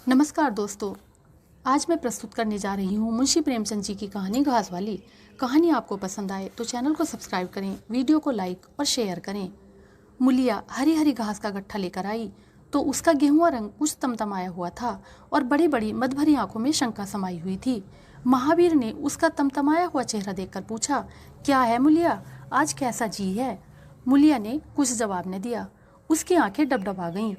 नमस्कार दोस्तों। आज मैं प्रस्तुत करने जा रही हूँ मुंशी प्रेमचंद जी की कहानी घास वाली। कहानी आपको पसंद आए तो चैनल को सब्सक्राइब करें, वीडियो को लाइक और शेयर करें। मुलिया हरी हरी घास का गट्ठा लेकर आई तो उसका गेहुआ रंग कुछ तमतमाया हुआ था और बड़ी बड़ी मदभरी आंखों में शंका समाई हुई थी। महावीर ने उसका तमतमाया हुआ चेहरा देखकर पूछा, क्या है मुलिया, आज कैसा जी है? मुलिया ने कुछ जवाब न दिया। उसकी आंखें डबडबा गईं।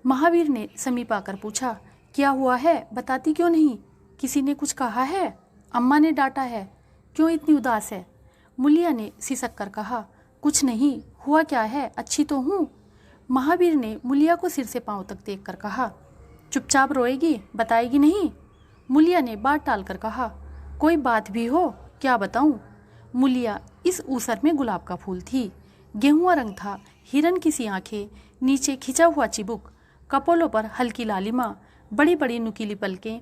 महावीर ने समीप आकर पूछा, क्या हुआ है, बताती क्यों नहीं? किसी ने कुछ कहा है? अम्मा ने डांटा है? क्यों इतनी उदास है? मुलिया ने सिसक कर कहा, कुछ नहीं, हुआ क्या है, अच्छी तो हूँ। महावीर ने मुलिया को सिर से पांव तक देखकर कहा, चुपचाप रोएगी, बताएगी नहीं? मुलिया ने बात टालकर कहा, कोई बात भी हो, क्या बताऊं? मुलिया इस ऊसर में गुलाब का फूल थी। गेहुआ रंग था, हिरन की सी आंखें, नीचे खिंचा हुआ चिबुक, कपोलों पर हल्की लालिमा, बड़ी बड़ी नुकीली पलकें,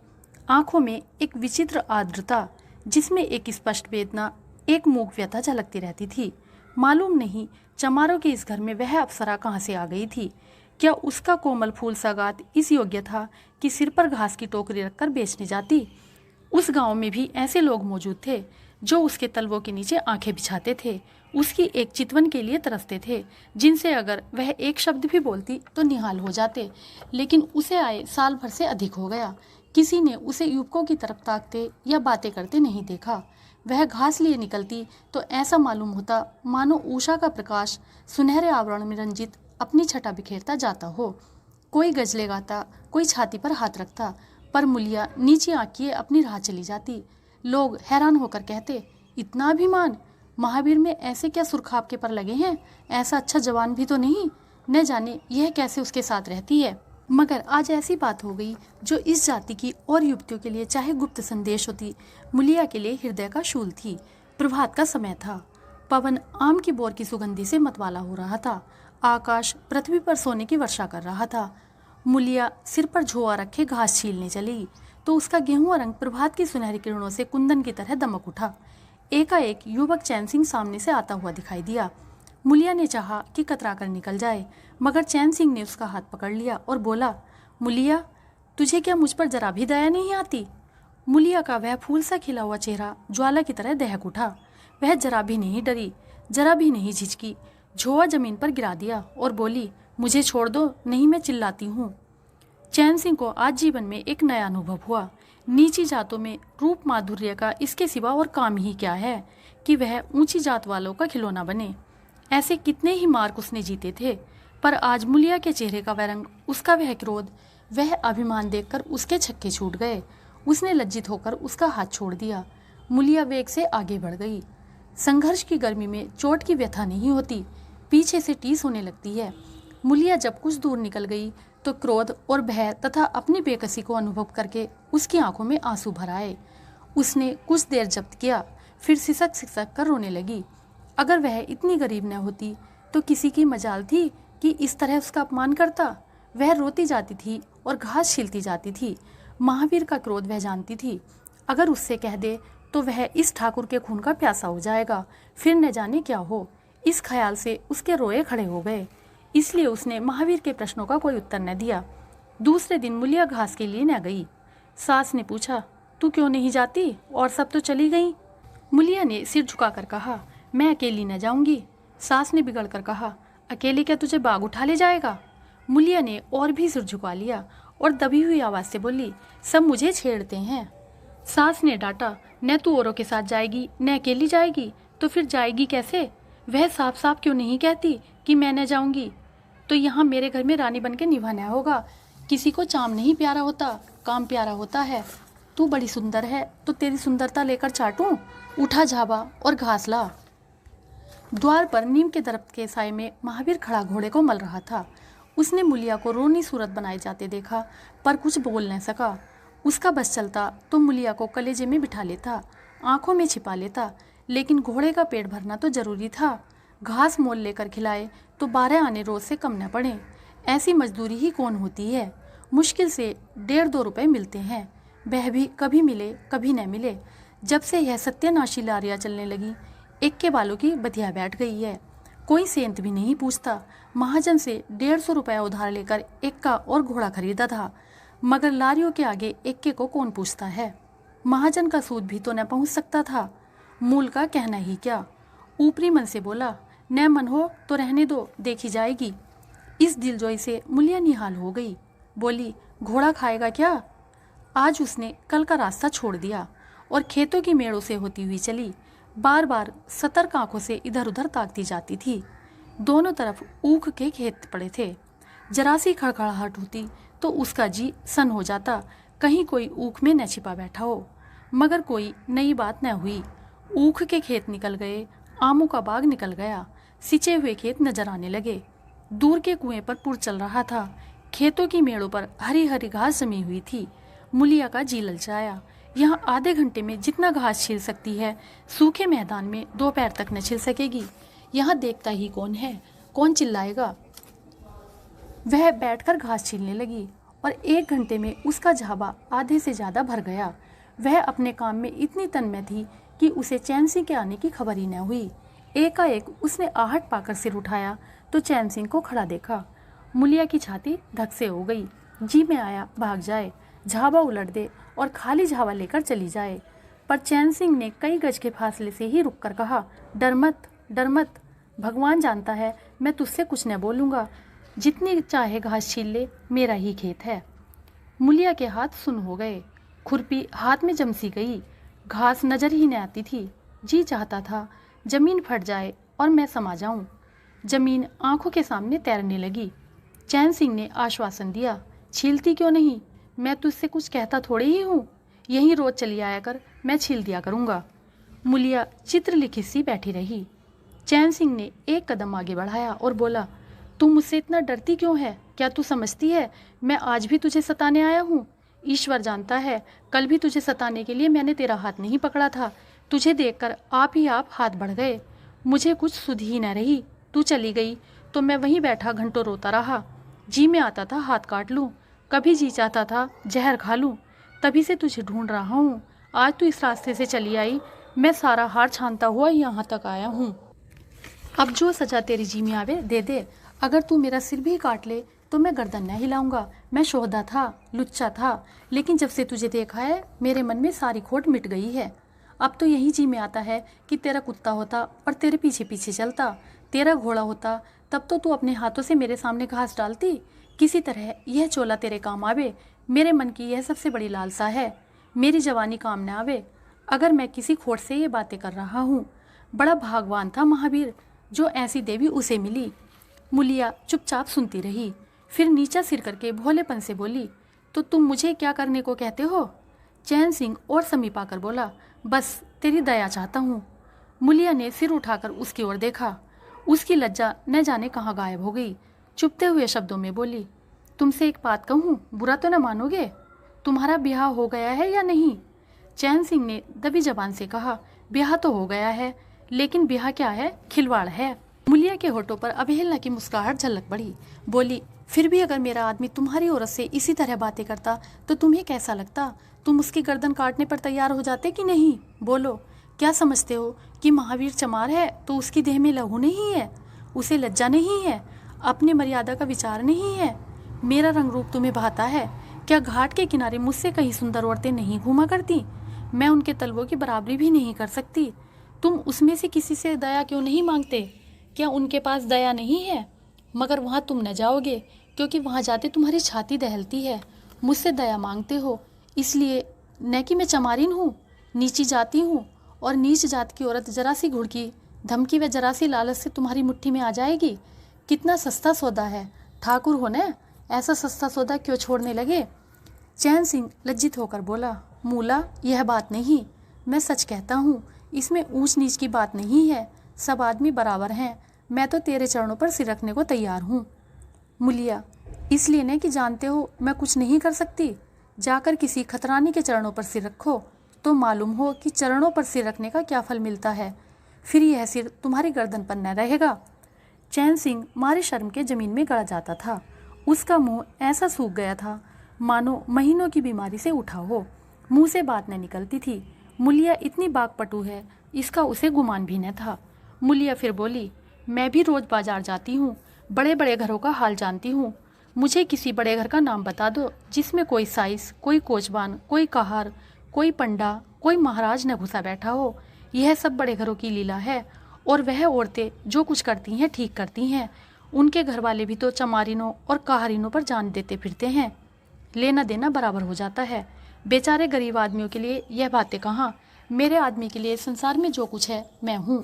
आंखों में एक विचित्र आर्द्रता जिसमें एक स्पष्ट वेदना, एक मूक व्यथा झलकती रहती थी। मालूम नहीं चमारों के इस घर में वह अप्सरा कहाँ से आ गई थी। क्या उसका कोमल फूल सगात इस योग्य था कि सिर पर घास की टोकरी रखकर बेचने जाती? उस गांव में भी ऐसे लोग मौजूद थे जो उसके तलवों के नीचे आंखें बिछाते थे, उसकी एक चितवन के लिए तरसते थे, जिनसे अगर वह एक शब्द भी बोलती तो निहाल हो जाते। लेकिन उसे आए साल भर से अधिक हो गया, किसी ने उसे युवकों की तरफ ताकते या बातें करते नहीं देखा। वह घास लिए निकलती तो ऐसा मालूम होता मानो उषा का प्रकाश सुनहरे आवरण में रंजित अपनी छटा बिखेरता जाता हो। कोई गजले गाता, कोई छाती पर हाथ रखता, पर मुलिया नीची आंख किए अपनी राह चली जाती। लोग हैरान होकर कहते, इतना अभिमान, महावीर में ऐसे क्या सुरखाब के पर लगे हैं? ऐसा अच्छा जवान भी तो नहीं, न जाने यह कैसे उसके साथ रहती है। मगर आज ऐसी बात हो गई जो इस जाति की और युवतियों के लिए चाहे गुप्त संदेश होती, मुलिया के लिए हृदय का शूल थी। प्रभात का समय था। पवन आम की बोर की सुगंधी से मतवाला हो रहा था। आकाश पृथ्वी पर सोने की वर्षा कर रहा था। मुलिया सिर पर झोआ रखे घास छीलने चली तो उसका गेहुआ रंग प्रभात की सुनहरी किरणों से कुंदन की तरह दमक उठा। एकाएक युवक चैन सिंह सामने से आता हुआ दिखाई दिया। मुलिया ने चाहा कि कतरा कर निकल जाए, मगर चैन सिंह ने उसका हाथ पकड़ लिया और बोला, मुलिया, तुझे क्या मुझ पर जरा भी दया नहीं आती? मुलिया का वह फूल सा खिला हुआ चेहरा ज्वाला की तरह दहक उठा। वह जरा भी नहीं डरी, जरा भी नहीं झिझकी, झोआ जमीन पर गिरा दिया और बोली, मुझे छोड़ दो, नहीं मैं चिल्लाती हूँ। चैन सिंह को आज जीवन में एक नया अनुभव हुआ। नीची जातों में रूप माधुर्य का इसके सिवा और काम ही क्या है कि वह ऊंची जात वालों का खिलौना बने। ऐसे कितने ही मार्क उसने जीते थे, पर आज मुलिया के चेहरे का वह रंग, उसका वह क्रोध, वह अभिमान देखकर उसके छक्के छूट गए। उसने लज्जित होकर उसका हाथ छोड़ दिया। मुलिया वेग से आगे बढ़ गई। संघर्ष की गर्मी में चोट की व्यथा नहीं होती, पीछे से टीस होने लगती है। मुलिया जब कुछ दूर निकल गई तो क्रोध और भय तथा अपनी बेकसी को अनुभव करके उसकी आंखों में आंसू भर आए। उसने कुछ देर जब्त किया, फिर सिसक सिसक कर रोने लगी। अगर वह इतनी गरीब न होती तो किसी की मजाल थी कि इस तरह उसका अपमान करता? वह रोती जाती थी और घास छीलती जाती थी। महावीर का क्रोध वह जानती थी। अगर उससे कह दे तो वह इस ठाकुर के खून का प्यासा हो जाएगा, फिर न जाने क्या हो। इस ख्याल से उसके रोए खड़े हो गए। इसलिए उसने महावीर के प्रश्नों का कोई उत्तर न दिया। दूसरे दिन मुलिया घास के लिए न गई। सास ने पूछा, तू क्यों नहीं जाती? और सब तो चली गई। मुलिया ने सिर झुकाकर कहा, मैं अकेली न जाऊंगी। सास ने बिगड़ कर कहा, अकेले क्या तुझे बाग उठा ले जाएगा? मुलिया ने और भी सिर झुका लिया और दबी हुई आवाज से बोली, सब मुझे छेड़ते हैं। सास ने डांटा, न तू औरों के साथ जाएगी न अकेली जाएगी, तो फिर जाएगी कैसे? वह साफ साफ क्यों नहीं कहती कि मैं न जाऊंगी? तो यहाँ मेरे घर में रानी बन के निभाना होगा। किसी को चाम नहीं प्यारा होता, काम प्यारा होता है। तू बड़ी सुंदर है तो तेरी सुंदरता लेकर चाटूं? उठा झाबा और घास ला। द्वार पर नीम के दरख्त के साए में महावीर खड़ा घोड़े को मल रहा था। उसने मुलिया को रोनी सूरत बनाए जाते देखा, पर कुछ बोल न सका। उसका बस चलता तो मुलिया को कलेजे में बिठा लेता, आंखों में छिपा लेता, लेकिन घोड़े का पेट भरना तो जरूरी था। घास मोल लेकर खिलाए तो 12 आने रोज से कम न पड़े। ऐसी मजदूरी ही कौन होती है? मुश्किल से 1.5-2 रुपए मिलते हैं, वह भी कभी मिले कभी न मिले। जब से यह सत्यानाशी लारियां चलने लगी, एक के बालों की बतिया बैठ गई है। कोई सेंत भी नहीं पूछता। महाजन से 150 रुपया उधार लेकर एक का और घोड़ा खरीदा था। मगर लारियों के आगे एक्के को कौन पूछता है। महाजन का सूद भी तो न पहुंच सकता था, मूल का कहना ही क्या। ऊपरी मन से बोला, न मन हो तो रहने दो, देखी जाएगी। इस दिलजोई से मुलिया निहाल हो गई। बोली, घोड़ा खाएगा क्या। आज उसने कल का रास्ता छोड़ दिया और खेतों की मेड़ों से होती हुई चली। बार बार सतर्क आंखों से इधर उधर ताकती जाती थी। दोनों तरफ ऊख के खेत पड़े थे। जरा सी खड़खड़ाहट होती तो उसका जी सन हो जाता, कहीं कोई ऊख में न छिपा बैठा हो। मगर कोई नई बात न हुई। ऊख के खेत निकल गए, आमों का बाग निकल गया, सिंचे हुए खेत नजर आने लगे। दूर के कुएं पर पुर चल रहा था। खेतों की मेड़ों पर हरी हरी घास जमी हुई थी। मुलिया का जी ललचाया। यहाँ आधे घंटे में जितना घास छिल सकती है, सूखे मैदान में दोपहर तक न छिल सकेगी। यहाँ देखता ही कौन है, कौन चिल्लाएगा। वह बैठकर घास छीलने लगी और 1 घंटे में उसका झाबा आधे से ज़्यादा भर गया। वह अपने काम में इतनी तन्मय थी कि उसे चैन सिंह के आने की खबर ही न हुई। एकाएक उसने आहट पाकर सिर उठाया तो चैन सिंह को खड़ा देखा। मुलिया की छाती धक से हो गई। जी में आया भाग जाए, झाबा उलट दे और खाली झाबा लेकर चली जाए। पर चैन सिंह ने कई गज के फासले से ही रुककर कहा, डर मत, डर मत। भगवान जानता है मैं तुझसे कुछ न बोलूँगा। जितनी चाहे घास छील ले, मेरा ही खेत है। मुलिया के हाथ सुन हो गए। खुरपी हाथ में जमसी गई। घास नजर ही न आती थी। जी चाहता था जमीन फट जाए और मैं समा जाऊं। जमीन आंखों के सामने तैरने लगी। चैन सिंह ने आश्वासन दिया, छीलती क्यों नहीं, मैं तुझसे कुछ कहता थोड़े ही हूँ। यहीं रोज चली आया कर, मैं छील दिया करूँगा। मुलिया चित्र लिखी सी बैठी रही। चैन सिंह ने एक कदम आगे बढ़ाया और बोला, तू मुझसे इतना डरती क्यों है। क्या तू समझती है मैं आज भी तुझे सताने आया हूँ। ईश्वर जानता है, कल भी तुझे सताने के लिए मैंने तेरा हाथ नहीं पकड़ा था। तुझे देखकर आप ही आप हाथ बढ़ गए। मुझे कुछ सुध ही न रही। तू चली गई तो मैं वहीं बैठा घंटों रोता रहा। जी में आता था हाथ काट लूँ, कभी जी चाहता था जहर खा लूँ। तभी से तुझे ढूंढ रहा हूँ। आज तू इस रास्ते से चली आई, मैं सारा हार छानता हुआ यहाँ तक आया हूँ। अब जो सजा तेरी जी में आवे दे दे। अगर तू मेरा सिर भी काट ले तो मैं गर्दन न हिलाऊंगा। मैं शोहदा था, लुच्चा था, लेकिन जब से तुझे देखा है मेरे मन में सारी खोट मिट गई है। अब तो यही जी में आता है कि तेरा कुत्ता होता और तेरे पीछे पीछे चलता। तेरा घोड़ा होता तब तो तू अपने हाथों से मेरे सामने घास डालती। किसी तरह यह चोला तेरे काम आवे। मेरे मन की यह सबसे बड़ी लालसा है। मेरी जवानी काम न आवे। अगर मैं किसी खोट से ये बातें कर रहा हूँ। बड़ा भागवान था महावीर, जो ऐसी देवी उसे मिली। मुलिया चुपचाप सुनती रही, फिर नीचा सिर करके भोलेपन से बोली, तो तुम मुझे क्या करने को कहते हो। चैन सिंह और समीप आकर बोला, बस तेरी दया चाहता हूँ। मुलिया ने सिर उठाकर उसकी ओर देखा। उसकी लज्जा न जाने कहाँ गायब हो गई। चुपते हुए शब्दों में बोली, तुमसे एक बात कहूँ, बुरा तो न मानोगे। तुम्हारा ब्याह हो गया है या नहीं। चैन सिंह ने दबी जबान से कहा, ब्याह तो हो गया है, लेकिन ब्याह क्या है, खिलवाड़ है। मुलिया के होठों पर अवहेलना की मुस्कुराहट झलक पड़ी। बोली, फिर भी अगर मेरा आदमी तुम्हारी औरत से इसी तरह बातें करता तो तुम्हें कैसा लगता। तुम उसकी गर्दन काटने पर तैयार हो जाते कि नहीं। बोलो, क्या समझते हो कि महावीर चमार है तो उसकी देह में लहू नहीं है, उसे लज्जा नहीं है, अपने मर्यादा का विचार नहीं है। मेरा रंग रूप तुम्हें भाता है। क्या घाट के किनारे मुझसे कहीं सुंदर औरतें नहीं घूमा करती। मैं उनके तलवों की बराबरी भी नहीं कर सकती। तुम उसमें से किसी से दया क्यों नहीं मांगते। क्या उनके पास दया नहीं है। मगर वहाँ तुम न जाओगे, क्योंकि वहाँ जाते तुम्हारी छाती दहलती है। मुझसे दया मांगते हो इसलिए न कि मैं चमारिन हूँ, नीची जाती हूँ, और नीच जात की औरत जरा सी घुड़की, धमकी व जरा सी लालच से तुम्हारी मुट्ठी में आ जाएगी। कितना सस्ता सौदा है, ठाकुर हो न, ऐसा सस्ता सौदा क्यों छोड़ने लगे। चैन सिंह लज्जित होकर बोला, मूला यह बात नहीं, मैं सच कहता हूँ, इसमें ऊंच नीच की बात नहीं है। सब आदमी बराबर हैं। मैं तो तेरे चरणों पर सिर रखने को तैयार हूँ। मुलिया, इसलिए न कि जानते हो मैं कुछ नहीं कर सकती। जाकर किसी खतरानी के चरणों पर सिर रखो तो मालूम हो कि चरणों पर सिर रखने का क्या फल मिलता है। फिर यह सिर तुम्हारी गर्दन पर न रहेगा। चैन सिंह मारे शर्म के जमीन में गड़ जाता था। उसका मुंह ऐसा सूख गया था मानो महीनों की बीमारी से उठा हो। मुंह से बात न निकलती थी। मुलिया इतनी बागपटू है, इसका उसे गुमान भी न था। मुलिया फिर बोली, मैं भी रोज बाजार जाती हूँ, बड़े बड़े घरों का हाल जानती हूँ। मुझे किसी बड़े घर का नाम बता दो जिसमें कोई साइस, कोई कोचवान, कोई कहार, कोई पंडा, कोई महाराज न घुसा बैठा हो। यह सब बड़े घरों की लीला है। और वह औरतें जो कुछ करती हैं ठीक करती हैं। उनके घर वाले भी तो चमारिनों और कहारिनों पर जान देते फिरते हैं। लेना देना बराबर हो जाता है। बेचारे गरीब आदमियों के लिए यह बातें कहाँ, मेरे आदमी के लिए संसार में जो कुछ है मैं हूँ।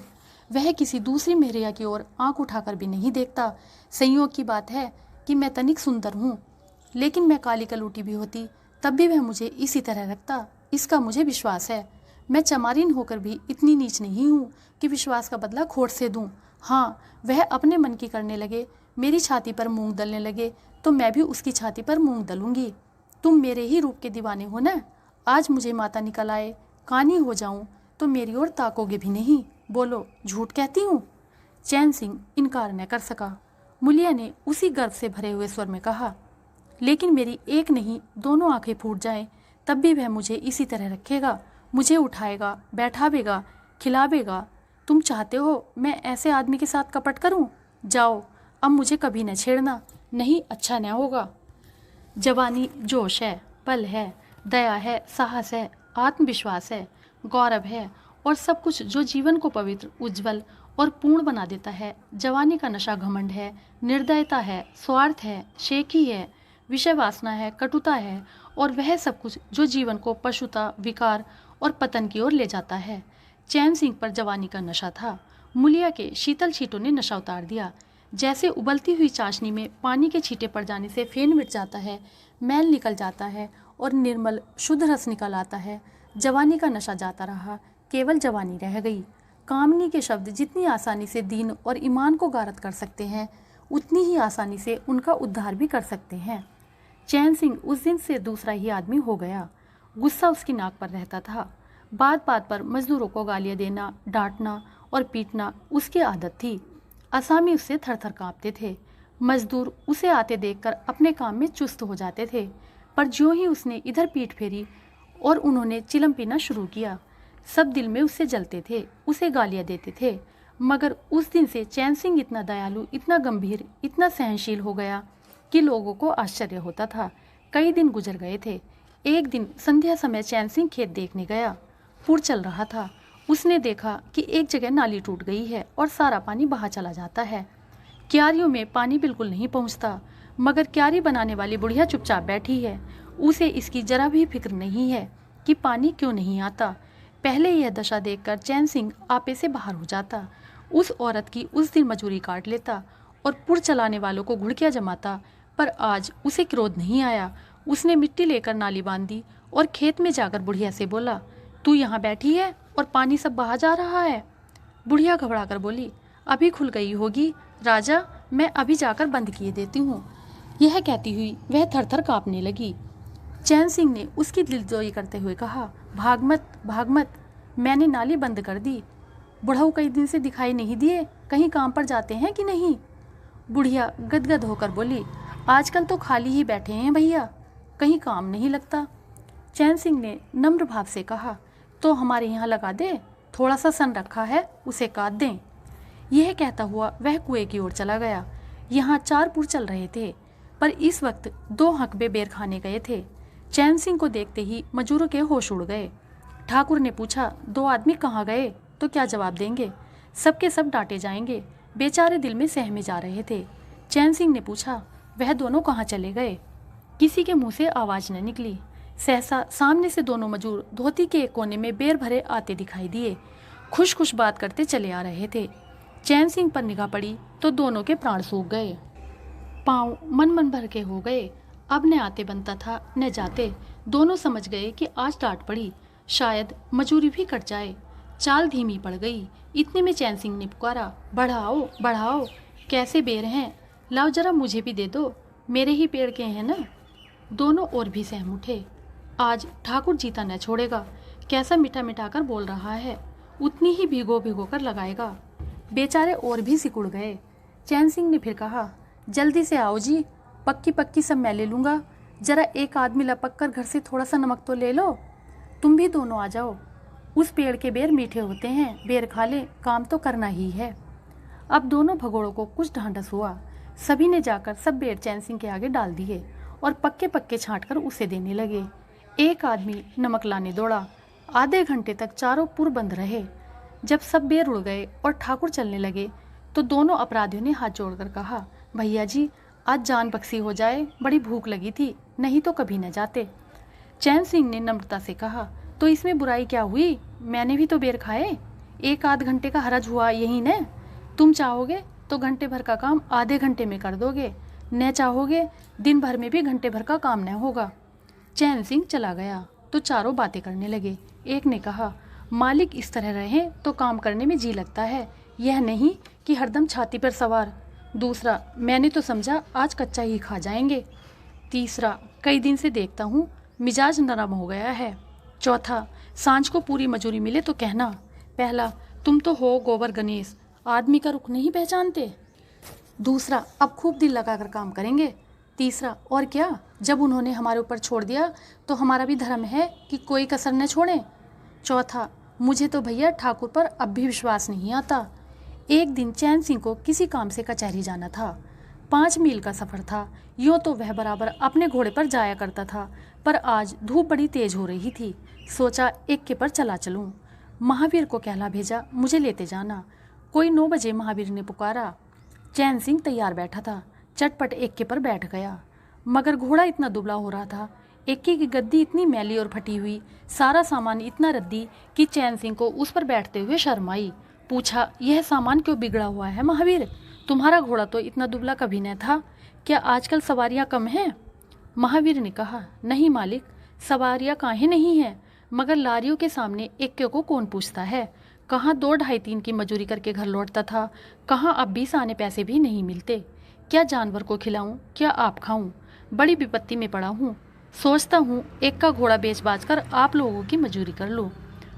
वह किसी दूसरी मेहरिया की ओर आंख उठाकर भी नहीं देखता। संयोग की बात है कि मैं तनिक सुंदर हूँ, लेकिन मैं काली कलूटी भी होती तब भी वह मुझे इसी तरह रखता। इसका मुझे विश्वास है। मैं चमारिन होकर भी इतनी नीच नहीं हूँ कि विश्वास का बदला खोट से दूँ। हाँ, वह अपने मन की करने लगे, मेरी छाती पर मूंग दलने लगे तो मैं भी उसकी छाती पर मूंग दलूंगी। तुम मेरे ही रूप के दीवाने हो ना। आज मुझे माता निकल आए, कानी हो जाऊं तो मेरी ओर ताकोगे भी नहीं। बोलो, झूठ कहती हूँ? चैन सिंह इनकार न कर सका। मुलिया ने उसी गर्व से भरे हुए स्वर में कहा, लेकिन मेरी एक नहीं दोनों आंखें फूट जाएं तब भी वह मुझे इसी तरह रखेगा। मुझे उठाएगा, बैठावेगा, खिलावेगा। तुम चाहते हो मैं ऐसे आदमी के साथ कपट करूं? जाओ, अब मुझे कभी न छेड़ना, नहीं अच्छा न होगा। जवानी जोश है, बल है, दया है, साहस है, आत्मविश्वास है, गौरव है और सब कुछ जो जीवन को पवित्र, उज्जवल और पूर्ण बना देता है। जवानी का नशा घमंड है, निर्दयता है, स्वार्थ है, शेखी है, विषय वासना है, कटुता है और वह सब कुछ जो जीवन को पशुता, विकार और पतन की ओर ले जाता है। चैन सिंह पर जवानी का नशा था। मुलिया के शीतल छींटों ने नशा उतार दिया। जैसे उबलती हुई चाशनी में पानी के छींटे पड़ जाने से फेन मिट जाता है, मैल निकल जाता है और निर्मल शुद्ध रस निकल आता है। जवानी का नशा जाता रहा, केवल जवानी रह गई। कामनी के शब्द जितनी आसानी से दीन और ईमान को गारत कर सकते हैं, उतनी ही आसानी से उनका उद्धार भी कर सकते हैं। चैन सिंह उस दिन से दूसरा ही आदमी हो गया। गुस्सा उसकी नाक पर रहता था। बात बात पर मजदूरों को गालियां देना, डांटना और पीटना उसकी आदत थी। असामी उससे थर-थर कांपते थे। मजदूर उसे आते देखकर अपने काम में चुस्त हो जाते थे, पर ज्यों ही उसने इधर पीठ फेरी और उन्होंने चिलम पीना शुरू किया, सब दिल में उससे जलते थे, उसे गालियां देते थे। मगर उस दिन से चैन सिंह इतना दयालु, इतना गंभीर, इतना सहनशील हो गया कि लोगों को आश्चर्य होता था। कई दिन गुजर गए थे। एक दिन संध्या समय चैन सिंह खेत देखने गया। पुर चल रहा था। उसने देखा कि एक जगह नाली टूट गई है और सारा पानी बहा चला जाता है। क्यारियों में पानी बिल्कुल नहीं पहुंचता, मगर क्यारी बनाने वाली बुढ़िया चुपचाप बैठी है। उसे इसकी जरा भी फिक्र नहीं है कि पानी क्यों नहीं आता। पहले यह दशा देखकर चैन सिंह आपे से बाहर हो जाता, उस औरत की उस दिन मजूरी काट लेता और पुर चलाने वालों को घुड़कियां जमाता। पर आज उसे क्रोध नहीं आया। उसने मिट्टी लेकर नाली बांधी और खेत में जाकर बुढ़िया से बोला, तू यहाँ बैठी है और पानी सब बहा जा रहा है। बुढ़िया घबराकर बोली, अभी खुल गई होगी राजा, मैं अभी जाकर बंद किए देती हूँ। यह कहती हुई वह थरथर कांपने लगी। चैन सिंह ने उसकी दिलजोई करते हुए कहा, भाग मत, भाग मत, मैंने नाली बंद कर दी। बुढ़ऊ कई दिन से दिखाई नहीं दिए, कहीं काम पर जाते हैं कि नहीं? बुढ़िया गदगद होकर बोली, आजकल तो खाली ही बैठे हैं भैया, कहीं काम नहीं लगता। चैन सिंह ने नम्र भाव से कहा, तो हमारे यहाँ लगा दे, थोड़ा सा सन रखा है, उसे काट दें। यह कहता हुआ वह कुएं की ओर चला गया। यहाँ 4 पुर चल रहे थे, पर इस वक्त 2 हकबे बेर खाने गए थे। चैन सिंह को देखते ही मजूरों के होश उड़ गए। ठाकुर ने पूछा, 2 आदमी कहाँ गए? तो क्या जवाब देंगे? सबके सब डांटे जाएंगे। बेचारे दिल में सहमे जा रहे थे। चैन सिंह ने पूछा, वह दोनों कहाँ चले गए? किसी के मुंह से आवाज न निकली। सहसा सामने से दोनों मजूर धोती के एक कोने में बेर भरे आते दिखाई दिए। खुश खुश बात करते चले आ रहे थे। चैन सिंह पर निगाह पड़ी तो दोनों के प्राण सूख गए। पाँव मन मन भर के हो गए। अब न आते बनता था न जाते। दोनों समझ गए कि आज डांट पड़ी, शायद मजूरी भी कट जाए। चाल धीमी पड़ गई। इतने में चैन सिंह ने पुकारा, बढ़ाओ बढ़ाओ, कैसे बेर हैं, लाओ जरा मुझे भी दे दो, मेरे ही पेड़ के हैं ना। दोनों और भी सहम उठे। आज ठाकुर जीता न छोड़ेगा, कैसा मिठा मिठा कर बोल रहा है, उतनी ही भिगो भिगो कर लगाएगा। बेचारे और भी सिकुड़ गए। चैन सिंह ने फिर कहा, जल्दी से आओ जी, पक्की पक्की सब मैं ले लूँगा, जरा एक आदमी लपक कर घर से थोड़ा सा नमक तो ले लो। तुम भी दोनों आ जाओ, उस पेड़ के बेर मीठे होते हैं, बेर खा ले, काम तो करना ही है। अब दोनों भगोड़ों को कुछ ढांढस हुआ। सभी ने जाकर सब बेर चैन सिंह के आगे डाल दिए और पक्के पक्के छांट कर उसे देने लगे। एक आदमी नमक लाने दौड़ा। आधे घंटे तक चारों पुर बंद रहे। जब सब बेर उड़ गए और ठाकुर चलने लगे तो दोनों अपराधियों ने हाथ जोड़कर कहा, भैया जी आज जान बख्शी हो जाए, बड़ी भूख लगी थी, नहीं तो कभी न जाते। चैन सिंह ने नम्रता से कहा, तो इसमें बुराई क्या हुई, मैंने भी तो बेर खाए, एक आध घंटे का हरज हुआ यही न। तुम चाहोगे तो घंटे भर का काम आधे घंटे में कर दोगे, न चाहोगे दिन भर में भी घंटे भर का काम न होगा। चैन सिंह चला गया तो चारों बातें करने लगे। एक ने कहा, मालिक इस तरह रहें तो काम करने में जी लगता है, यह नहीं कि हरदम छाती पर सवार। दूसरा, मैंने तो समझा आज कच्चा ही खा जाएंगे। तीसरा, कई दिन से देखता हूँ मिजाज नरम हो गया है। चौथा, सांझ को पूरी मजूरी मिले तो कहना। पहला, तुम तो हो गोबर गणेश, आदमी का रुख नहीं पहचानते। दूसरा, अब खूब दिल लगाकर काम करेंगे। तीसरा, और क्या, जब उन्होंने हमारे ऊपर छोड़ दिया तो हमारा भी धर्म है कि कोई कसर न छोड़ें। चौथा, मुझे तो भैया ठाकुर पर अब भी विश्वास नहीं आता। एक दिन चैन सिंह को किसी काम से कचहरी जाना था। 5 मील का सफ़र था। यूँ तो वह बराबर अपने घोड़े पर जाया करता था, पर आज धूप बड़ी तेज हो रही थी। सोचा एक्के पर चला चलूं। महावीर को कहला भेजा, मुझे लेते जाना। कोई 9 बजे महावीर ने पुकारा। चैन सिंह तैयार बैठा था, चटपट एक्के पर बैठ गया। मगर घोड़ा इतना दुबला हो रहा था, एक्के की गद्दी इतनी मैली और फटी हुई, सारा सामान इतना रद्दी कि चैन सिंह को उस पर बैठते हुए शर्म आई। पूछा, यह सामान क्यों बिगड़ा हुआ है महावीर? तुम्हारा घोड़ा तो इतना दुबला कभी न था, क्या आजकल सवारियां कम हैं? महावीर ने कहा, नहीं मालिक, सवारियां काहे नहीं हैं, मगर लारियों के सामने एक्के को कौन पूछता है। कहाँ 2 ढाई 3 की मजूरी करके घर लौटता था, कहाँ अब 20 आने पैसे भी नहीं मिलते। क्या जानवर को खिलाऊं, क्या आप खाऊं? बड़ी विपत्ति में पड़ा हूँ। सोचता हूँ एक का घोड़ा बेच बाज कर आप लोगों की मजूरी कर लूँ,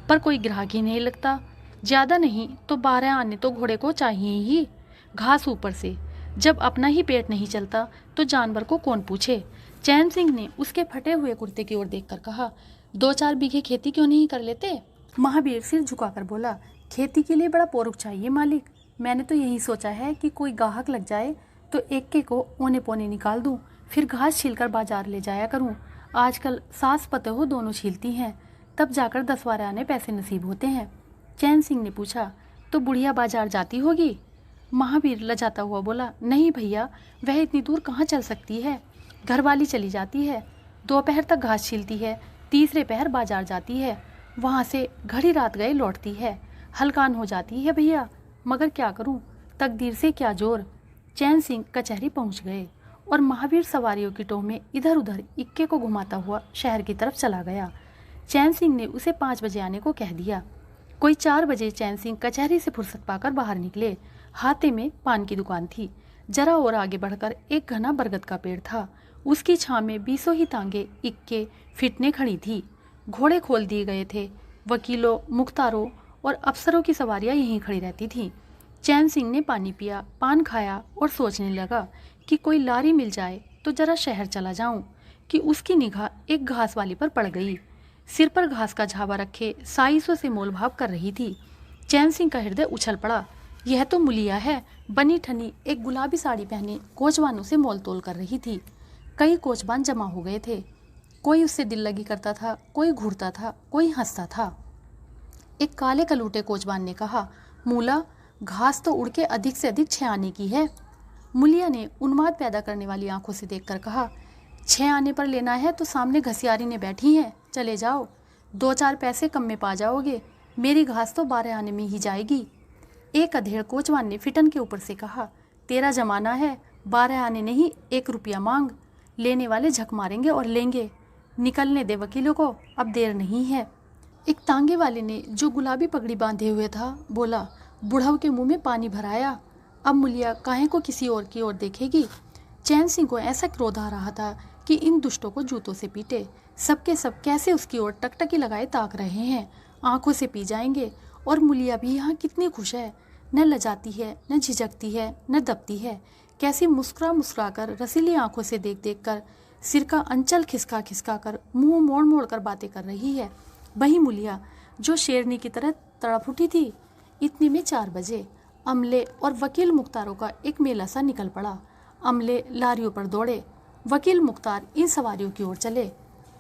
पर कोई ग्राहक ही नहीं लगता। ज़्यादा नहीं तो 12 आने तो घोड़े को चाहिए ही, घास ऊपर से। जब अपना ही पेट नहीं चलता तो जानवर को कौन पूछे। चैन सिंह ने उसके फटे हुए कुर्ते की ओर देखकर कहा, 2-4 बीघे खेती क्यों नहीं कर लेते? महावीर सिर झुकाकर बोला, खेती के लिए बड़ा पोरुख चाहिए मालिक। मैंने तो यही सोचा है कि कोई गाहक लग जाए तो एक्के को औने पौने निकाल दूं, फिर घास छीलकर बाजार ले जाया करूं। आजकल सास पतोह दोनों छीलती हैं, तब जाकर 10-12 आने पैसे नसीब होते हैं। चैन सिंह ने पूछा, तो बुढ़िया बाजार जाती होगी? महावीर लजाता हुआ बोला, नहीं भैया, वह इतनी दूर कहाँ चल सकती है, घरवाली चली जाती है, दोपहर तक घास छीलती है, तीसरे पहर बाजार जाती है, वहाँ से घड़ी रात गए लौटती है, हलकान हो जाती है भैया, मगर क्या करूँ, तकदीर से क्या जोर। चैन सिंह कचहरी पहुँच गए और महावीर सवारियों की टोह में इधर उधर इक्के को घुमाता हुआ शहर की तरफ चला गया। चैन सिंह ने उसे 5 बजे आने को कह दिया। कोई 4 बजे चैन सिंह कचहरी से फुर्सत पाकर बाहर निकले। हाथे में पान की दुकान थी। जरा और आगे बढ़कर एक घना बरगद का पेड़ था। उसकी छां में 20 ही तांगे इक्के फिटने खड़ी थी। घोड़े खोल दिए गए थे। वकीलों, मुख्तारों और अफसरों की सवारियां यहीं खड़ी रहती थीं। चैन सिंह ने पानी पिया, पान खाया और सोचने लगा कि कोई लारी मिल जाए तो जरा शहर चला जाऊं, कि उसकी निगाह एक घास वाली पर पड़ गई। सिर पर घास का झावा रखे साइसों से मोलभाव कर रही थी। चैन सिंह का हृदय उछल पड़ा। यह तो मुलिया है, बनी ठनी एक गुलाबी साड़ी पहने कोचवानों से मोल तोल कर रही थी। कई कोचवान जमा हो गए थे। कोई उससे दिल लगी करता था, कोई घूरता था, कोई हंसता था। एक काले कलूटे कोचवान ने कहा, मूला, घास तो उड़ के अधिक से अधिक 6 आने की है। मुलिया ने उन्माद पैदा करने वाली आंखों से देखकर कहा, 6 आने पर लेना है तो सामने घसियारी ने बैठी हैं, चले जाओ, 2-4 पैसे कम में पा जाओगे, मेरी घास तो 12 आने में ही जाएगी। एक अधेड़ कोचवान ने फिटन के ऊपर से कहा, तेरा जमाना है, 12 आने नहीं 1 रुपया मांग, लेने वाले झक मारेंगे और लेंगे, निकलने दे वकीलों को, अब देर नहीं है। एक तांगे वाले ने, जो गुलाबी पगड़ी बांधे हुए था, बोला, बुढ़ऊ के मुंह में पानी भराया, अब मुलिया काहे को किसी और की ओर देखेगी। चैन सिंह को ऐसा क्रोध आ रहा था कि इन दुष्टों को जूतों से पीटे। सबके सब कैसे उसकी ओर टकटकी लगाए ताक रहे हैं, आंखों से पी जाएंगे। और मुलिया भी यहाँ कितनी खुश है, न लजाती है, न झिझकती है, न दबती है, कैसी मुस्कुरा मुस्कुरा कर, रसीली आंखों से देख देख कर, सिर का अंचल खिसका खिसका कर, मुंह मोड़ मोड़ कर बातें कर रही है। वही मुलिया जो शेरनी की तरह तड़प उठी थी। इतने में 4 बजे अमले और वकील मुख्तारों का एक मेला सा निकल पड़ा। अमले लारियों पर दौड़े। वकील मुख्तार इन सवारियों की ओर चले।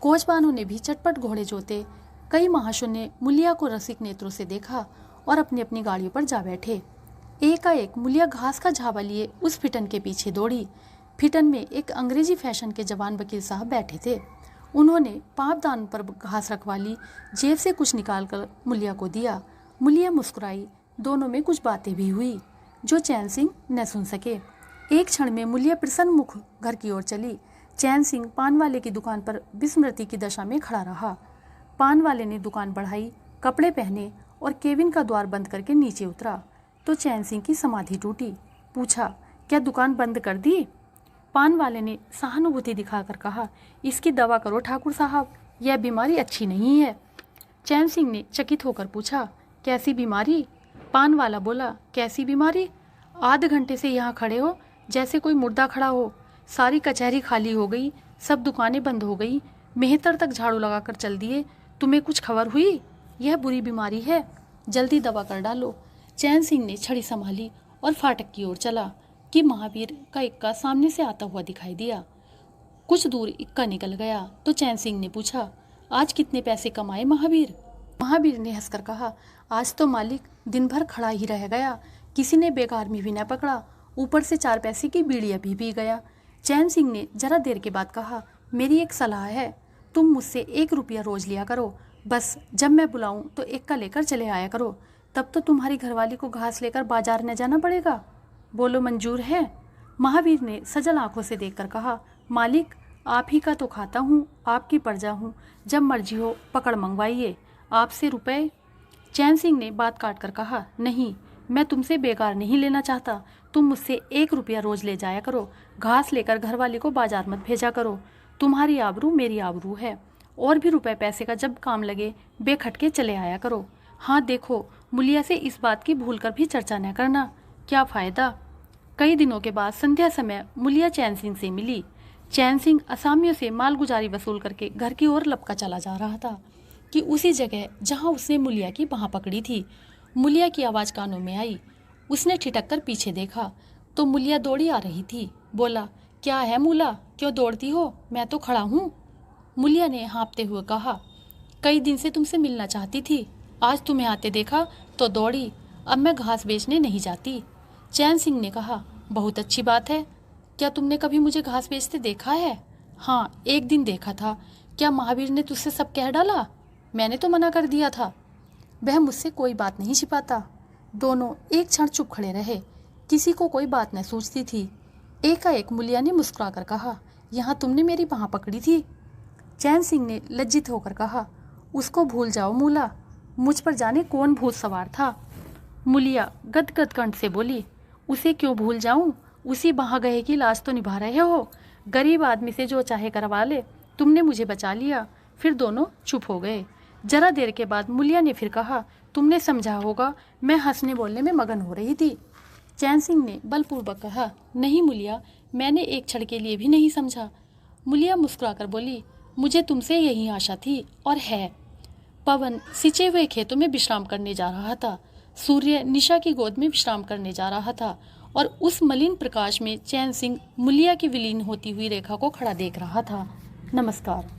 कोचवानों ने भी चटपट घोड़े जोते। कई महाशयों ने मुलिया को रसिक नेत्रों से देखा और अपनी अपनी गाड़ियों पर जा बैठे। एकाएक मुलिया घास का झावा लिए उस फिटन के पीछे दौड़ी। फिटन में एक अंग्रेजी फैशन के जवान वकील साहब बैठे थे। उन्होंने पावदान पर घास रखवा ली, जेब से कुछ निकालकर मुलिया को दिया। मुलिया मुस्कुराई। दोनों में कुछ बातें भी हुई जो चैन सिंह न सुन सके। एक क्षण में मुलिया प्रसन्न मुख घर की ओर चली। चैन सिंह पान वाले की दुकान पर विस्मृति की दशा में खड़ा रहा। पान वाले ने दुकान बढ़ाई, कपड़े पहने और केबिन का द्वार बंद करके नीचे उतरा तो चैन सिंह की समाधि टूटी। पूछा, क्या दुकान बंद कर दी? पान वाले ने सहानुभूति दिखाकर कहा, इसकी दवा करो ठाकुर साहब, यह बीमारी अच्छी नहीं है। चैन सिंह ने चकित होकर पूछा, कैसी बीमारी? पान वाला बोला, कैसी बीमारी? आधे घंटे से यहाँ खड़े हो जैसे कोई मुर्दा खड़ा हो। सारी कचहरी खाली हो गई, सब दुकानें बंद हो गई, मेहतर तक झाड़ू लगाकर चल दिए। तुम्हें कुछ खबर हुई? यह बुरी बीमारी है, जल्दी दवा कर डालो। चैन सिंह ने छड़ी संभाली और फाटक की ओर चला कि महावीर का इक्का सामने से आता हुआ दिखाई दिया। कुछ दूर इक्का निकल गया तो चैन सिंह ने पूछा, आज कितने पैसे कमाए महावीर? महावीर ने हंसकर कहा, आज तो मालिक दिन भर खड़ा ही रह गया, किसी ने बेकार में भी न पकड़ा, ऊपर से 4 पैसे की बीड़ी अभी भी गया। चैन सिंह ने जरा देर के बाद कहा, मेरी एक सलाह है, तुम मुझसे 1 रुपया रोज लिया करो, बस जब मैं बुलाऊं तो इक्का लेकर चले आया करो, तब तो तुम्हारी घरवाली को घास लेकर बाजार न जाना पड़ेगा। बोलो मंजूर है? महावीर ने सजल आंखों से देखकर कहा, मालिक आप ही का तो खाता हूँ, आपकी प्रजा हूँ, जब मर्जी हो पकड़ मंगवाइए, आपसे रुपए? चैन सिंह ने बात काट कर कहा, नहीं, मैं तुमसे बेकार नहीं लेना चाहता, तुम मुझसे 1 रुपया रोज ले जाया करो, घास लेकर घरवाली को बाजार मत भेजा करो, तुम्हारी आबरू मेरी आबरू है, और भी रुपए पैसे का जब काम लगे बेखटके चले आया करो। हाँ देखो, मुलिया से इस बात की भूल कर भी चर्चा न करना, क्या फायदा। कई दिनों के बाद संध्या समय मुलिया चैन सिंह से मिली। चैन सिंह असामियों से मालगुजारी वसूल करके घर की ओर लपका चला जा रहा था कि उसी जगह जहां उसने मुलिया की बाह पकड़ी थी, मुलिया की आवाज़ कानों में आई। उसने ठिठक कर पीछे देखा तो मुलिया दौड़ी आ रही थी। बोला, क्या है मूला, क्यों दौड़ती हो? मैं तो खड़ा हूँ। मुलिया ने हाँफते हुए कहा, कई दिन से तुमसे मिलना चाहती थी, आज तुम्हें आते देखा तो दौड़ी, अब मैं घास बेचने नहीं जाती। चैन सिंह ने कहा, बहुत अच्छी बात है, क्या तुमने कभी मुझे घास बेचते देखा है? हाँ, एक दिन देखा था। क्या महावीर ने तुझसे सब कह डाला? मैंने तो मना कर दिया था। वह मुझसे कोई बात नहीं छिपाता। दोनों एक क्षण चुप खड़े रहे, किसी को कोई बात न सूझती थी। एकाएक मुलिया ने मुस्कुराकर कहा, यहाँ तुमने मेरी बाह पकड़ी थी? चैन सिंह ने लज्जित होकर कहा, उसको भूल जाओ मूला, मुझ पर जाने कौन भूत सवार था। मुलिया गदगद कंठ से बोली, उसे क्यों भूल जाऊं, उसी बाह गए की लाज तो निभा रहे हो, गरीब आदमी से जो चाहे करवा ले, तुमने मुझे बचा लिया। फिर दोनों चुप हो गए। जरा देर के बाद मुलिया ने फिर कहा, तुमने समझा होगा, मैं हंसने बोलने में मगन हो रही थी। चैन सिंह ने बलपूर्वक कहा, नहीं मुलिया, मैंने एक क्षण के लिए भी नहीं समझा। मुलिया मुस्कुराकर बोली, मुझे तुमसे यही आशा थी और है। पवन सिंचे हुए खेतों में विश्राम करने जा रहा था, सूर्य निशा की गोद में विश्राम करने जा रहा था और उस मलिन प्रकाश में चैन सिंह मुलिया की विलीन होती हुई रेखा को खड़ा देख रहा था। नमस्कार।